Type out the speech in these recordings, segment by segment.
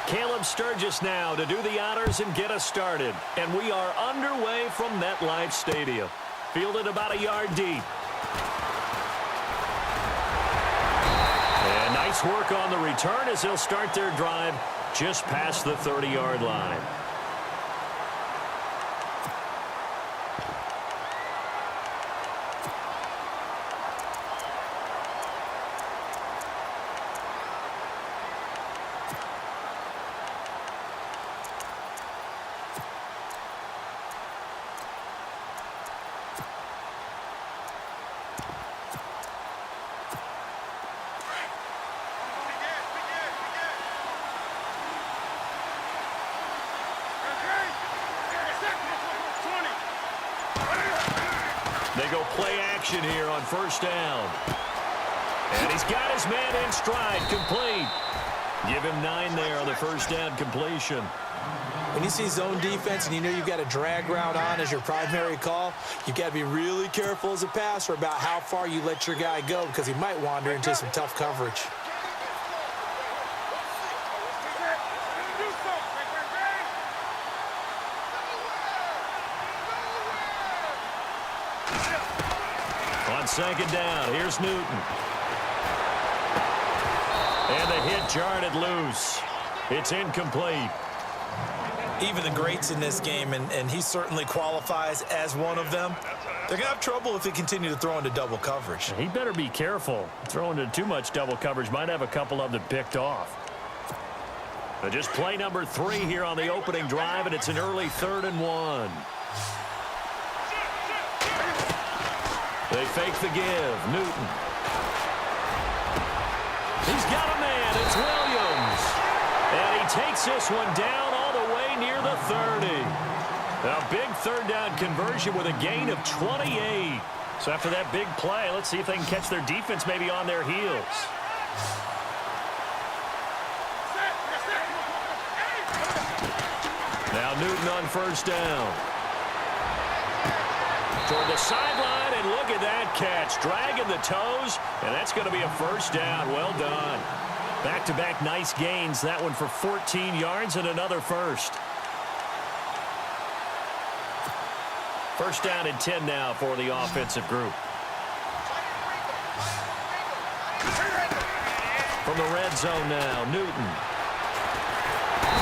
Caleb Sturgis now to do the honors and get us started. And we are underway from MetLife Stadium. Fielded about a yard deep. And nice work on the return as they'll start their drive just past the 30-yard line. They go play action here on first down. And he's got his man in stride, complete. Give him 9 there on the first down completion. When you see zone defense and you know you've got a drag route on as your primary call, you've got to be really careful as a passer about how far you let your guy go because he might wander into some tough coverage. On second down, here's Newton. And the hit jarred it loose. It's incomplete. Even the greats in this game, and he certainly qualifies as one of them, they're going to have trouble if they continue to throw into double coverage. He better be careful. Throwing into too much double coverage might have a couple of them picked off. Just play number 3 here on the opening drive, and it's an early 3rd and 1. They fake the give. Newton. He's got a man. It's Williams. And he takes this one down all the way near the 30. A big 3rd down conversion with a gain of 28. So after that big play, let's see if they can catch their defense maybe on their heels. Now Newton on first down. Toward the sideline, and look at that catch. Dragging the toes, and that's going to be a first down. Well done. Back-to-back nice gains. That one for 14 yards and another first. First down and 10 now for the offensive group. From the red zone now, Newton.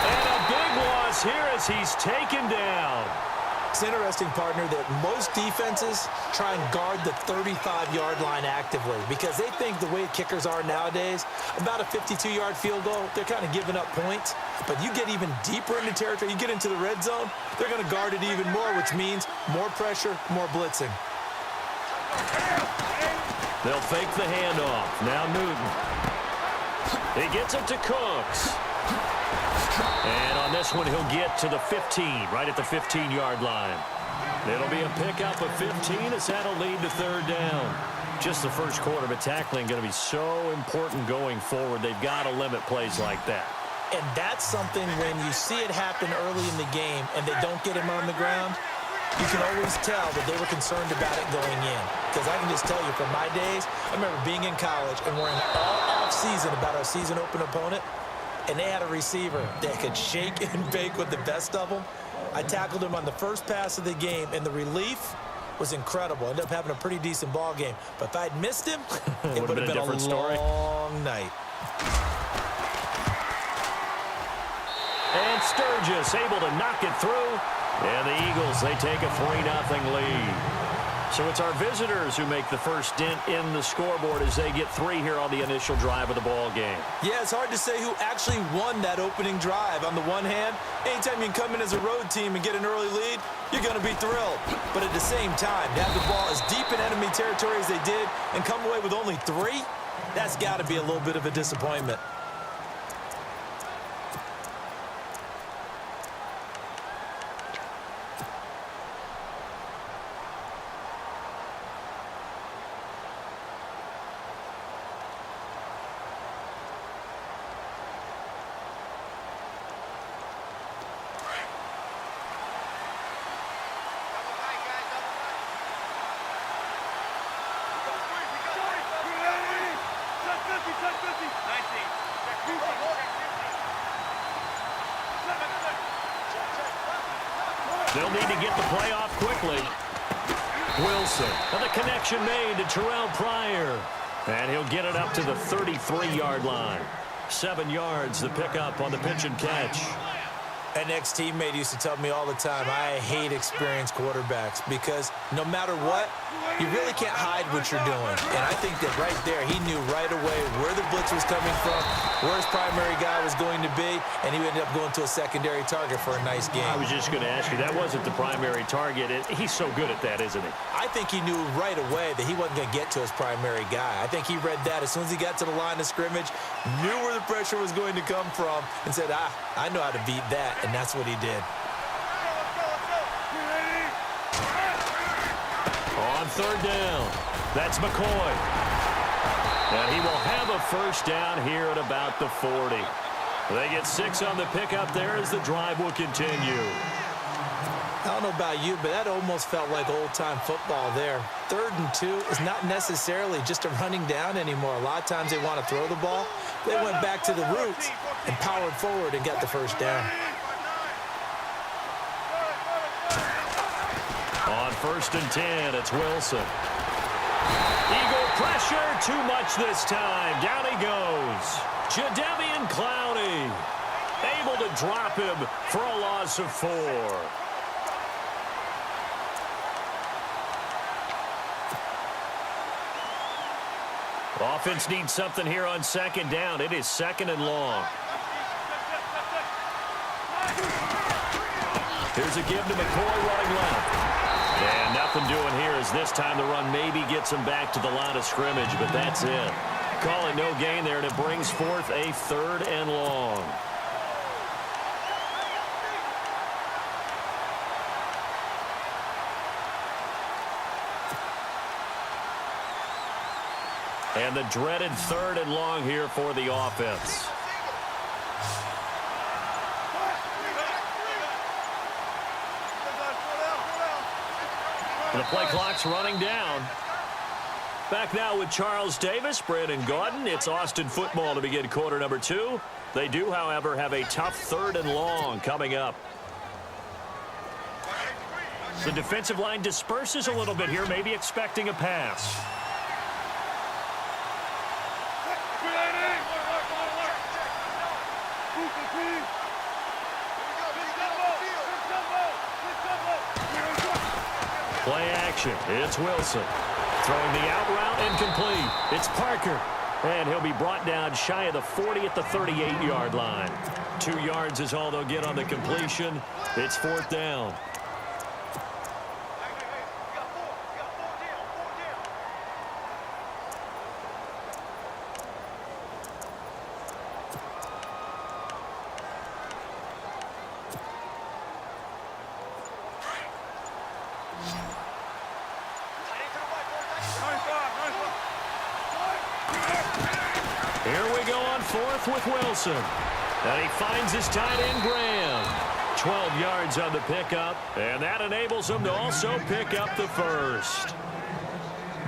And a big loss here as he's taken down. It's interesting, partner, that most defenses try and guard the 35-yard line actively because they think the way kickers are nowadays, about a 52-yard field goal, they're kind of giving up points. But you get even deeper into territory, you get into the red zone, they're going to guard it even more, which means more pressure, more blitzing. They'll fake the handoff. Now Newton. He gets it to Cooks. And on this one, he'll get to the 15, right at the 15-yard line. It'll be a pickup of 15 as that'll lead to 3rd down. Just the first quarter, but tackling going to be so important going forward. They've got to limit plays like that. And that's something when you see it happen early in the game and they don't get him on the ground, you can always tell that they were concerned about it going in. Because I can just tell you from my days, I remember being in college and worrying all off-season about our season-open opponent. And they had a receiver that could shake and bake with the best of them. I tackled him on the first pass of the game, and the relief was incredible. Ended up having a pretty decent ball game. But if I'd missed him, it would have been a different story. Long night. And Sturgis able to knock it through. And the Eagles, they take a 3-0 lead. So it's our visitors who make the first dent in the scoreboard as they get 3 here on the initial drive of the ball game. Yeah, it's hard to say who actually won that opening drive. On the one hand, anytime you can come in as a road team and get an early lead, you're going to be thrilled. But at the same time, to have the ball as deep in enemy territory as they did and come away with only 3, that's got to be a little bit of a disappointment. They'll need to get the play off quickly. Wilson, and the connection made to Terrell Pryor. And he'll get it up to the 33-yard line. 7 yards, the pickup on the pitch and catch. An ex-teammate used to tell me all the time, I hate experienced quarterbacks because no matter what, you really can't hide what you're doing. And I think that right there, he knew right away where the blitz was coming from, where his primary guy was going to be, and he ended up going to a secondary target for a nice game. I was just going to ask you, that wasn't the primary target. He's so good at that, isn't he? I think he knew right away that he wasn't going to get to his primary guy. I think he read that as soon as he got to the line of scrimmage, knew where the pressure was going to come from, and said, I know how to beat that. And that's what he did. On third down, that's McCoy. And he will have a first down here at about the 40. They get 6 on the pickup there as the drive will continue. I don't know about you, but that almost felt like old-time football there. 3rd and 2 is not necessarily just a running down anymore. A lot of times they want to throw the ball. They went back to the roots and powered forward and got the first down. On 1st and 10, it's Wilson. Eagle pressure, too much this time. Down he goes. Jadeveon Clowney able to drop him for a loss of 4. Offense needs something here on 2nd down. It is 2nd and long. Here's a give to McCoy running left. And nothing doing here as this time the run maybe gets him back to the line of scrimmage, but that's it. Call it no gain there, and it brings forth a 3rd and long. And the dreaded 3rd and long here for the offense. The play clock's running down. Back now with Charles Davis, Brandon Gaudin. It's Austin football to begin quarter number 2. They do, however, have a tough 3rd and long coming up. The defensive line disperses a little bit here, maybe expecting a pass. Play action. It's Wilson. Throwing the out route incomplete. It's Parker. And he'll be brought down shy of the 40 at the 38-yard line. 2 yards is all they'll get on the completion. It's 4th down. Here we go on 4th with Wilson. And he finds his tight end, Graham. 12 yards on the pickup, and that enables him to also pick up the 1st.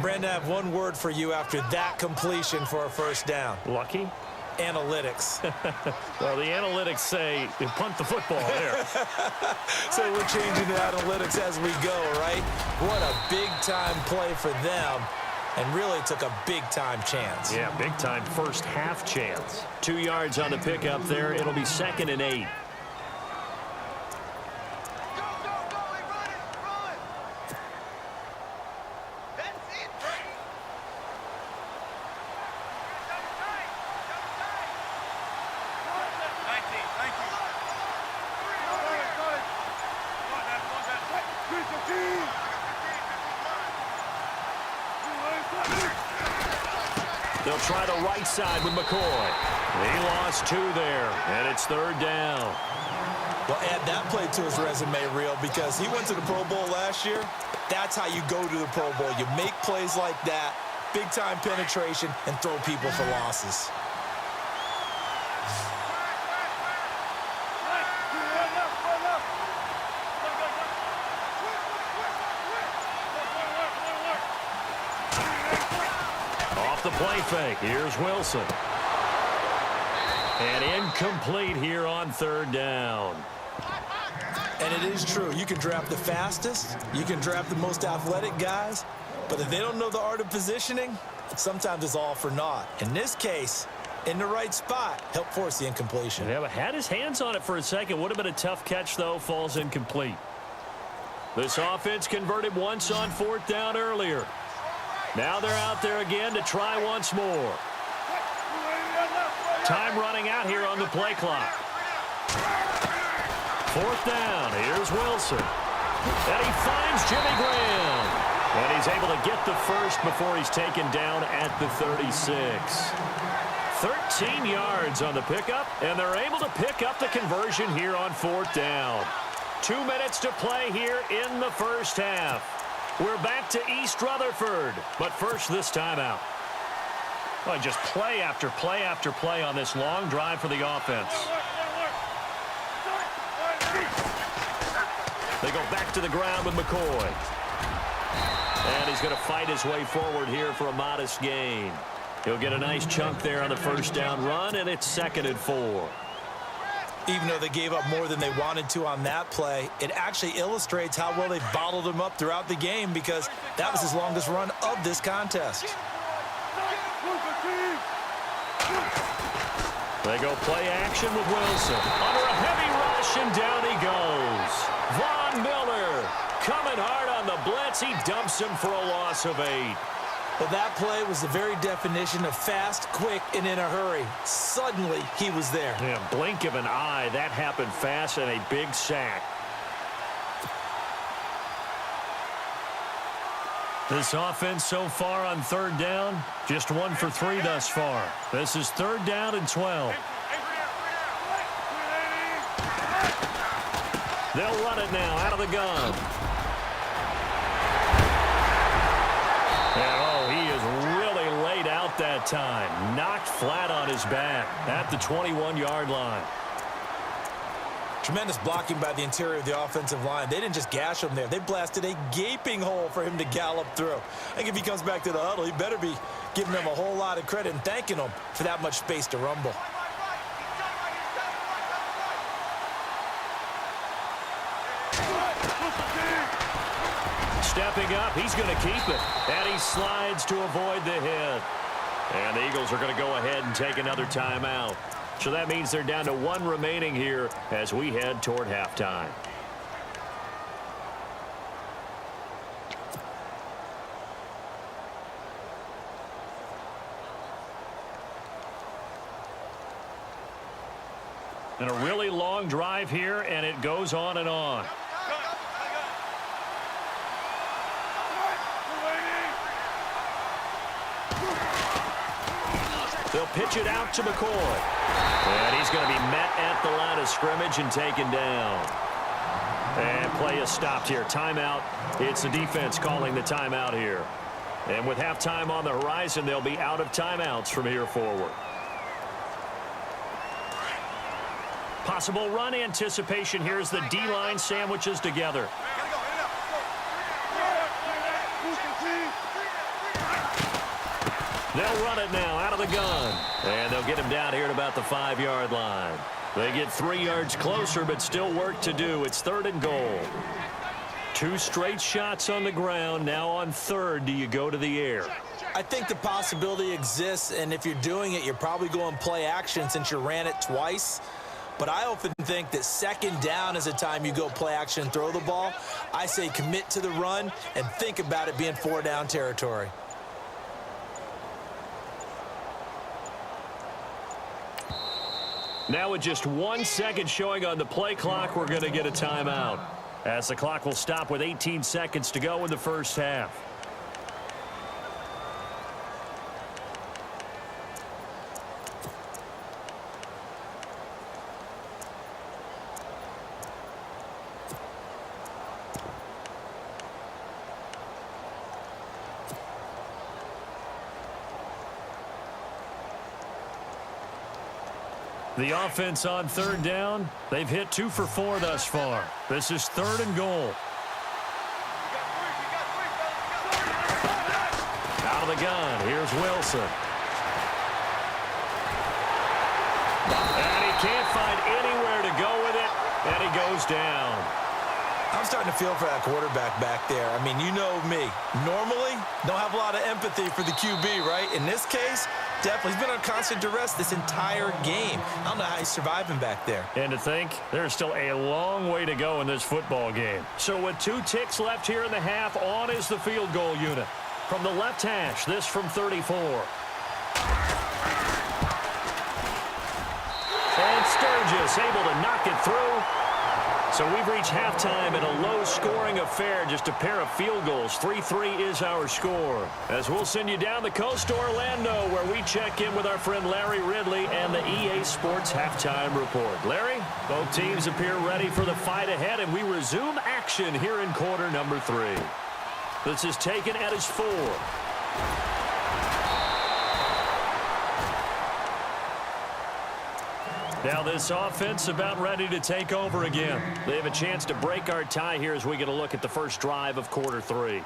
Brandon, I have one word for you after that completion for a first down. Lucky? Analytics. Well, the analytics say punt the football there. So we're changing the analytics as we go, right? What a big-time play for them. And really took a big-time chance. Yeah, big-time first half chance. 2 yards on the pickup there. It'll be 2nd and 8. They'll try the right side with McCoy. He lost 2 there, and it's 3rd down. Well, add that play to his resume reel because he went to the Pro Bowl last year. That's how you go to the Pro Bowl. You make plays like that, big-time penetration, and throw people for losses. The play fake. Here's Wilson. And incomplete here on 3rd down. And it is true. You can draft the fastest. You can draft the most athletic guys. But if they don't know the art of positioning, sometimes it's all for naught. In this case, in the right spot, helped force the incompletion. Yeah, but had his hands on it for a second. Would have been a tough catch, though. Falls incomplete. This offense converted once on 4th down earlier. Now they're out there again to try once more. Time running out here on the play clock. 4th down. Here's Wilson. And he finds Jimmy Graham. And he's able to get the first before he's taken down at the 36. 13 yards on the pickup, and they're able to pick up the conversion here on 4th down. 2 minutes to play here in the first half. We're back to East Rutherford, but first this timeout. Well, just play after play after play on this long drive for the offense. They go back to the ground with McCoy. And he's going to fight his way forward here for a modest gain. He'll get a nice chunk there on the first down run, and it's 2nd and 4. Even though they gave up more than they wanted to on that play, it actually illustrates how well they bottled him up throughout the game because that was his longest run of this contest. They go play action with Wilson. Under a heavy rush, and down he goes. Von Miller coming hard on the blitz. He dumps him for a loss of 8. Well, that play was the very definition of fast, quick, and in a hurry. Suddenly, he was there. Yeah, blink of an eye. That happened fast, and a big sack. This offense so far on 3rd down, just 1 for 3 thus far. This is 3rd down and 12. They'll run it now out of the gun. And, oh, he is really laid out that time. Knocked flat on his back at the 21-yard line. Tremendous blocking by the interior of the offensive line. They didn't just gash him there. They blasted a gaping hole for him to gallop through. I think if he comes back to the huddle, he better be giving them a whole lot of credit and thanking them for that much space to rumble. Stepping up, he's going to keep it. And he slides to avoid the hit. And the Eagles are going to go ahead and take another timeout. So that means they're down to 1 remaining here as we head toward halftime. And a really long drive here, and it goes on and on. They'll pitch it out to McCoy. And he's going to be met at the line of scrimmage and taken down. And play is stopped here. Timeout. It's the defense calling the timeout here. And with halftime on the horizon, they'll be out of timeouts from here forward. Possible run anticipation here as the D-line sandwiches together. They'll run it now out of the gun. And they'll get him down here at about the 5-yard line. They get 3 yards closer, but still work to do. It's 3rd and goal. 2 straight shots on the ground. Now on 3rd, do you go to the air? I think the possibility exists, and if you're doing it, you're probably going play action since you ran it twice. But I often think that 2nd down is a time you go play action and throw the ball. I say commit to the run and think about it being 4-down territory. Now with just 1 second showing on the play clock, we're going to get a timeout. As the clock will stop with 18 seconds to go in the first half. The offense on 3rd down, they've hit 2 for 4 thus far. This is 3rd and goal. Out of the gun, here's Wilson. And he can't find anywhere to go with it. And he goes down. I'm starting to feel for that quarterback back there. I mean, you know me. Normally, don't have a lot of empathy for the QB, right? In this case, definitely. He's been on constant duress this entire game. I don't know how he's surviving back there. And to think, there's still a long way to go in this football game. So with 2 ticks left here in the half, on is the field goal unit. From the left hash, this from 34. And Sturgis able to knock it through. So we've reached halftime in a low-scoring affair, just a pair of field goals. 3-3 is our score. As we'll send you down the coast to Orlando, where we check in with our friend Larry Ridley and the EA Sports Halftime Report. Larry, both teams appear ready for the fight ahead, and we resume action here in quarter number 3. This is taken at his 4. Now this offense about ready to take over again. They have a chance to break our tie here as we get a look at the first drive of quarter 3.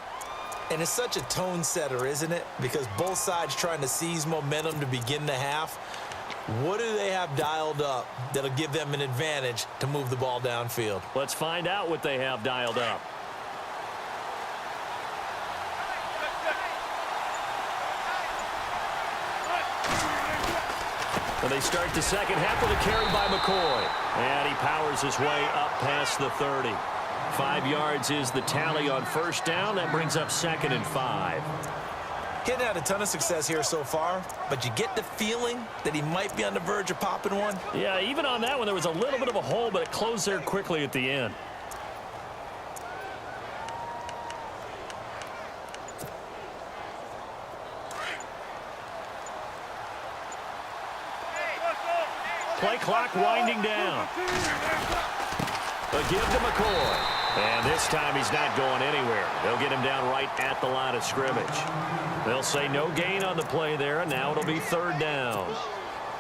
And it's such a tone setter, isn't it? Because both sides trying to seize momentum to begin the half. What do they have dialed up that'll give them an advantage to move the ball downfield? Let's find out what they have dialed up. And they start the second half with a carry by McCoy. And he powers his way up past the 30. 5 yards is the tally on first down. That brings up 2nd and 5. Getting had a ton of success here so far, but you get the feeling that he might be on the verge of popping one. Yeah, even on that one, there was a little bit of a hole, but it closed there quickly at the end. Play clock winding down. A give to McCoy. And this time he's not going anywhere. They'll get him down right at the line of scrimmage. They'll say no gain on the play there, and now it'll be 3rd down.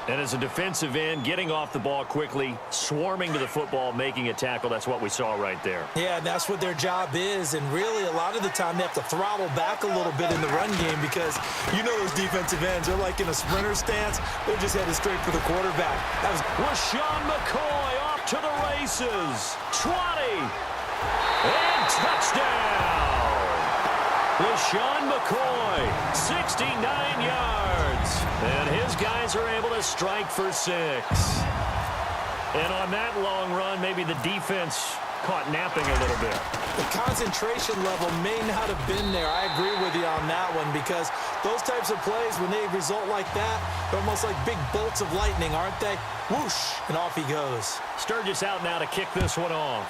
And as a defensive end, getting off the ball quickly, swarming to the football, making a tackle, that's what we saw right there. Yeah, and that's what their job is. And really, a lot of the time, they have to throttle back a little bit in the run game because you know those defensive ends, they're like in a sprinter stance. They're just headed straight for the quarterback. That was LaShawn McCoy off to the races. 20. And touchdown. LaShawn McCoy, 69 yards. And his guys are able to strike for 6. And on that long run, maybe the defense caught napping a little bit. The concentration level may not have been there. I agree with you on that one because those types of plays, when they result like that, they're almost like big bolts of lightning, aren't they? Whoosh, and off he goes. Sturgis out now to kick this one off.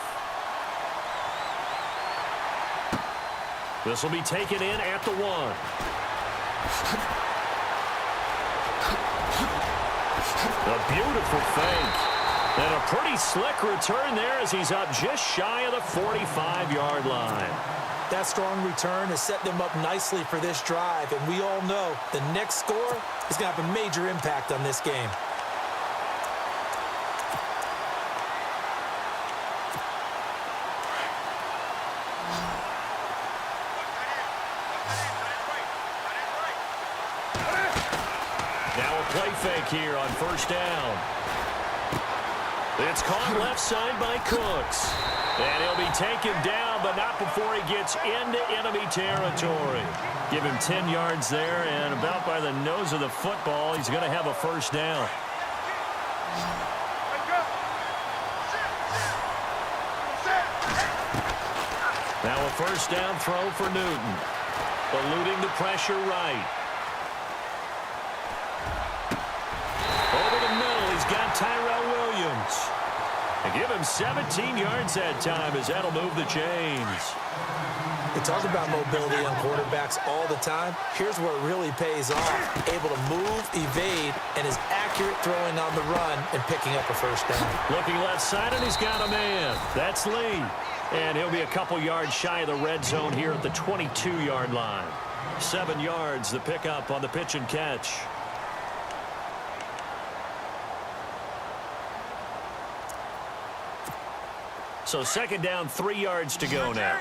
This will be taken in at the 1. A beautiful fake. And a pretty slick return there as he's up just shy of the 45-yard line. That strong return has set them up nicely for this drive, and we all know the next score is going to have a major impact on this game. Play fake here on first down. It's caught left side by Cooks. And he'll be taken down, but not before he gets into enemy territory. Give him 10 yards there, and about by the nose of the football, he's going to have a first down. Now a first down throw for Newton. Eluding the pressure right. Got Tyrell Williams. And give him 17 yards that time as that'll move the chains. We talk about mobility on quarterbacks all the time. Here's where it really pays off. Able to move, evade, and is accurate throwing on the run and picking up a first down. Looking left side, and he's got a man. That's Lee. And he'll be a couple yards shy of the red zone here at the 22-yard line. 7 yards, the pickup on the pitch and catch. So 2nd down, 3 yards to go now.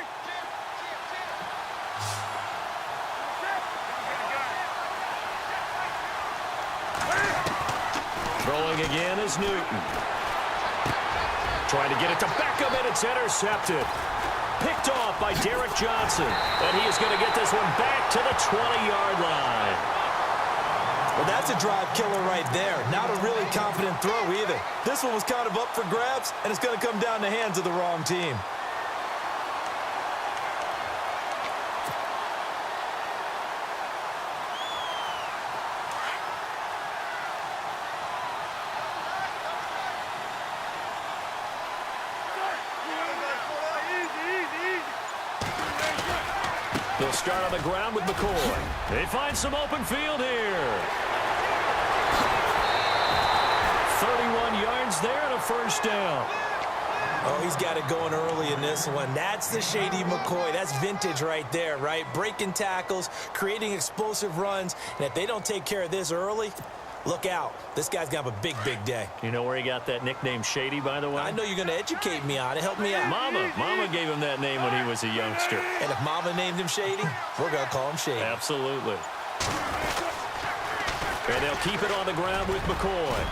Throwing again is Newton. Trying to get it to Beckham, and it's intercepted. Picked off by Derek Johnson. And he is going to get this one back to the 20-yard line. Well, that's a drive killer right there. Not a really confident throw either. This one was kind of up for grabs, and it's going to come down the hands of the wrong team. They'll start on the ground with McCoy. They find some open field here. 31 yards there and a first down. Oh, he's got it going early in this one. That's the shady McCoy. That's vintage right there, right? Breaking tackles, creating explosive runs. And if they don't take care of this early, look out. This guy's going to have a big, big day. You know where he got that nickname Shady, by the way? I know you're going to educate me on it. Help me out. Mama gave him that name when he was a youngster. And if Mama named him Shady, we're going to call him Shady. Absolutely. And they'll keep it on the ground with McCoy.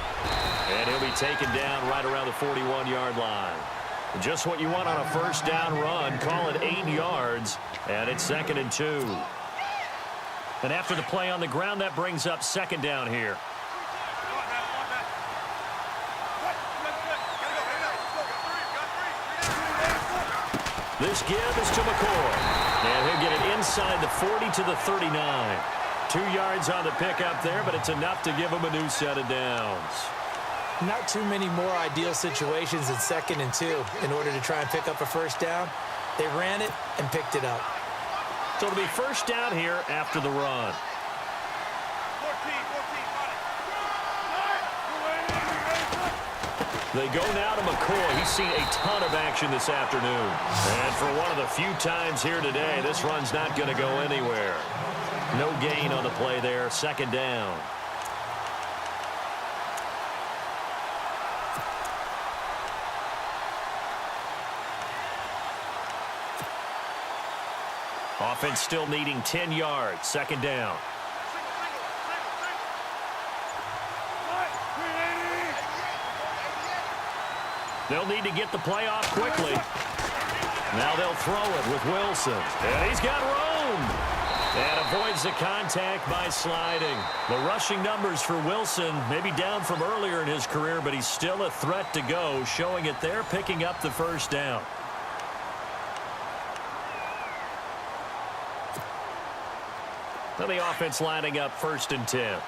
And he'll be taken down right around the 41-yard line. Just what you want on a first down run. Call it 8 yards, and it's 2nd and 2. And after the play on the ground, that brings up 2nd down here. This give is to McCoy. And he'll get it inside the 40 to the 39. 2 yards on the pickup there, but it's enough to give him a new set of downs. Not too many more ideal situations in 2nd and 2 in order to try and pick up a first down. They ran it and picked it up. So it'll be first down here after the run. They go now to McCoy. He's seen a ton of action this afternoon. And for one of the few times here today, this run's not going to go anywhere. No gain on the play there. 2nd down. Offense still needing 10 yards. 2nd down. They'll need to get the play off quickly. Now they'll throw it with Wilson. And he's got room. And avoids the contact by sliding. The rushing numbers for Wilson maybe down from earlier in his career, but he's still a threat to go, showing it there, picking up the first down. Now the offense lining up 1st and 10.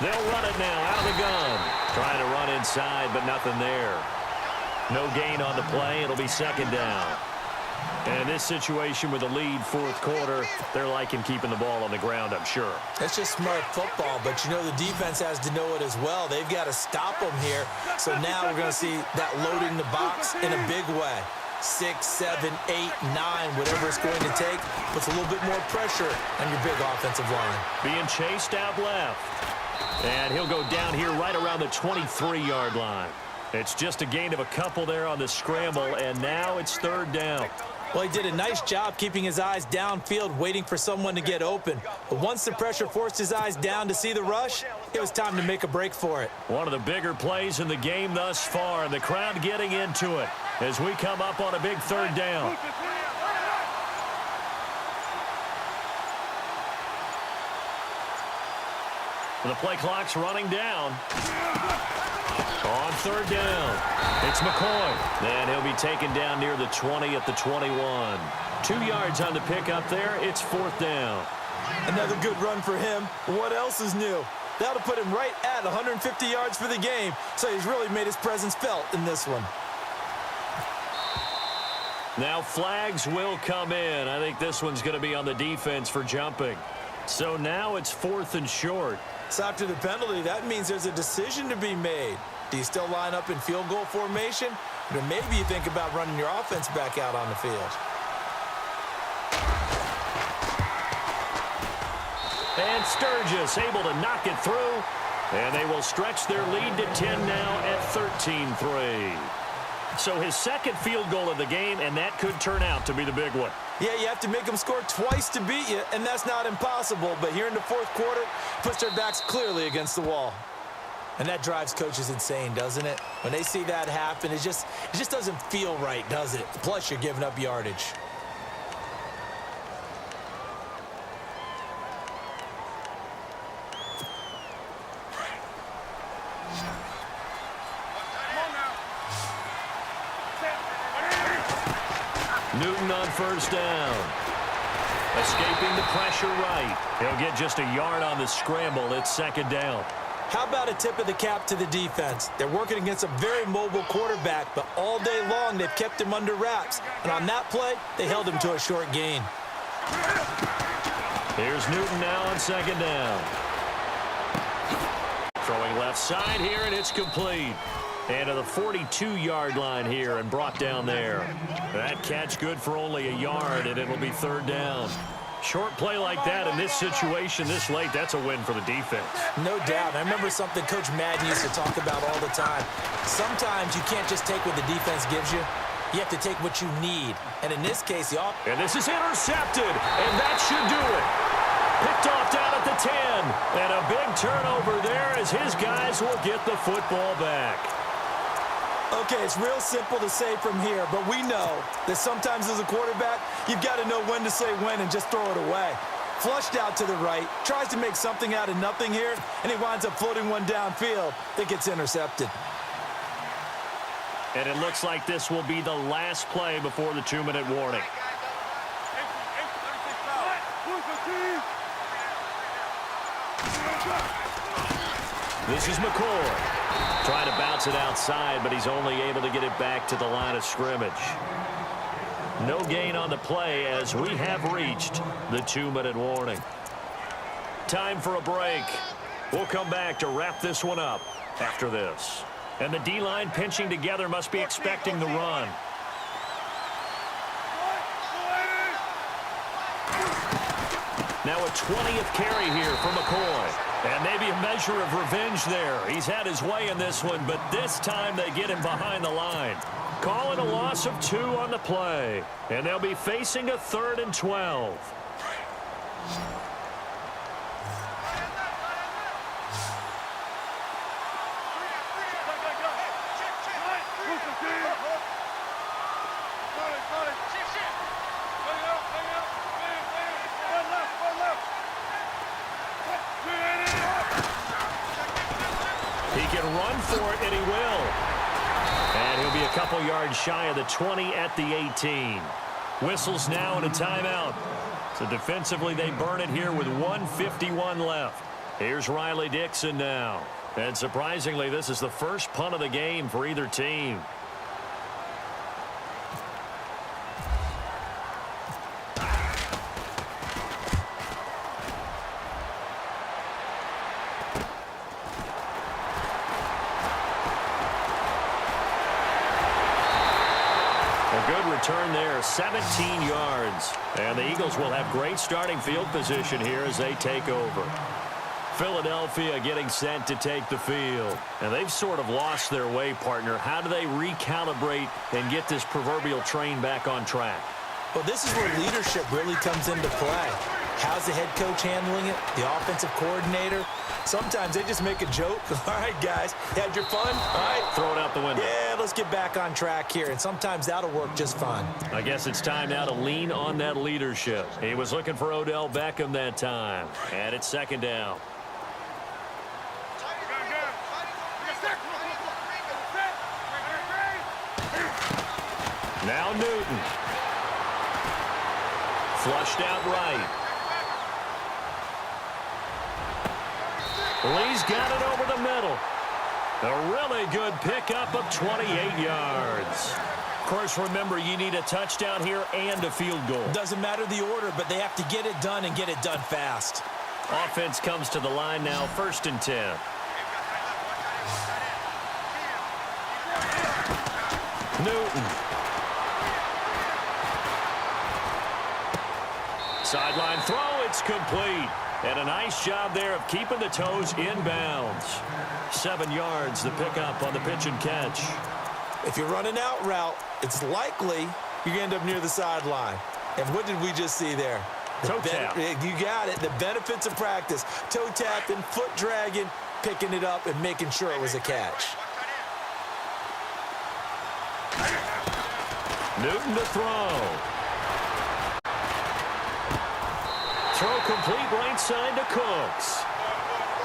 They'll run it now out of the gun. Trying to run inside, but nothing there. No gain on the play. It'll be 2nd down. And in this situation with a lead 4th quarter, they're liking keeping the ball on the ground, I'm sure. That's just smart football, but you know the defense has to know it as well. They've got to stop them here. So now we're going to see that loading the box in a big way. 6, 7, 8, 9, whatever it's going to take, puts a little bit more pressure on your big offensive line. Being chased out left. And he'll go down here right around the 23-yard line. It's just a gain of a couple there on the scramble, and now it's 3rd down. Well, he did a nice job keeping his eyes downfield, waiting for someone to get open. But once the pressure forced his eyes down to see the rush, it was time to make a break for it. One of the bigger plays in the game thus far, and the crowd getting into it as we come up on a big 3rd down. The play clock's running down. On 3rd down, it's McCoy. And he'll be taken down near the 20 at the 21. 2 yards on the pickup there. It's 4th down. Another good run for him. What else is new? That'll put him right at 150 yards for the game. So he's really made his presence felt in this one. Now flags will come in. I think this one's going to be on the defense for jumping. So now it's 4th and short. So after the penalty, that means there's a decision to be made. Do you still line up in field goal formation? Or maybe you think about running your offense back out on the field. And Sturgis able to knock it through. And they will stretch their lead to 10 now at 13-3. So his second field goal of the game, and that could turn out to be the big one. Yeah, you have to make them score twice to beat you, and that's not impossible. But here in the fourth quarter, puts their backs clearly against the wall. And that drives coaches insane, doesn't it? When they see that happen, it just doesn't feel right, does it? Plus, you're giving up yardage. Newton on first down. Escaping the pressure right. He'll get just a yard on the scramble. It's second down. How about a tip of the cap to the defense? They're working against a very mobile quarterback, but all day long they've kept him under wraps. And on that play, they held him to a short gain. Here's Newton now on second down. Throwing left side here, and it's complete. And to the 42-yard line here and brought down there. That catch good for only a yard, and it'll be third down. Short play like that in this situation this late, that's a win for the defense. No doubt. I remember something Coach Madden used to talk about all the time. Sometimes you can't just take what the defense gives you. You have to take what you need. And in this case, and this is intercepted, and that should do it. Picked off down at the 10. And a big turnover there as his guys will get the football back. Okay, it's real simple to say from here, but we know that sometimes as a quarterback, you've got to know when to say when and just throw it away. Flushed out to the right, tries to make something out of nothing here, and he winds up floating one downfield that gets intercepted. And it looks like this will be the last play before the 2-minute warning. This is McCoy. Trying to bounce it outside, but he's only able to get it back to the line of scrimmage. No gain on the play as we have reached the 2-minute warning. Time for a break. We'll come back to wrap this one up after this. And the D-line pinching together must be expecting the run. Now a 20th carry here for McCoy. And maybe a measure of revenge there. He's had his way in this one, but this time they get him behind the line. Call it a loss of 2 on the play. And they'll be facing a 3rd and 12. Run for it, and he will. And he'll be a couple yards shy of the 20 at the 18. Whistles now and a timeout. So defensively, they burn it here with 1:51 left. Here's Riley Dixon now. And surprisingly, this is the first punt of the game for either team. Return there, 17 yards. And the Eagles will have great starting field position here as they take over. Philadelphia getting set to take the field. And they've sort of lost their way, partner. How do they recalibrate and get this proverbial train back on track? Well, this is where leadership really comes into play. How's the head coach handling it? The offensive coordinator? Sometimes they just make a joke. All right, guys, had your fun? All right. Throw it out the window. Yeah, let's get back on track here. And sometimes that'll work just fine. I guess it's time now to lean on that leadership. He was looking for Odell Beckham that time. And it's second down. Now Newton. Flushed out right. Lee's got it over the middle. A really good pickup of 28 yards. Of course, remember, you need a touchdown here and a field goal. Doesn't matter the order, but they have to get it done and get it done fast. Offense comes to the line now, 1st and 10. Newton. Sideline throw, it's complete. And a nice job there of keeping the toes in bounds. 7 yards, the pickup on the pitch and catch. If you're running out route, it's likely you're going to end up near the sideline. And what did we just see there? Toe tap. You got it. The benefits of practice. Toe tapping, foot dragging, picking it up, and making sure it was a catch. Newton to throw. Throw complete right side to Cooks.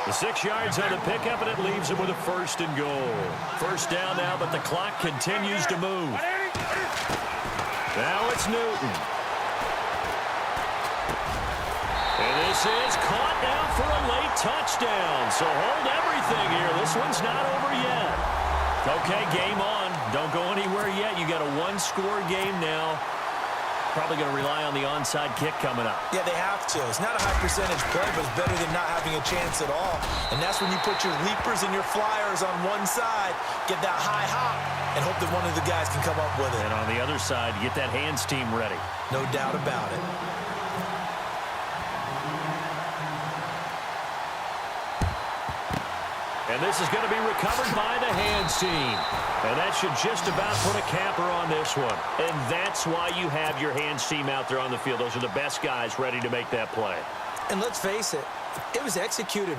The 6 yards on the pickup, and it leaves him with a 1st and goal. First down now, but the clock continues to move. Now it's Newton. And this is caught now for a late touchdown. So hold everything here. This one's not over yet. Okay, game on. Don't go anywhere yet. You got a 1-score game now. Probably going to rely on the onside kick coming up. Yeah, they have to. It's not a high percentage play, but it's better than not having a chance at all. And that's when you put your leapers and your flyers on one side, get that high hop, and hope that one of the guys can come up with it. And on the other side, get that hands team ready. No doubt about it. And this is going to be recovered by the hands team. And that should just about put a capper on this one. And that's why you have your hands team out there on the field. Those are the best guys ready to make that play. And let's face it, it was executed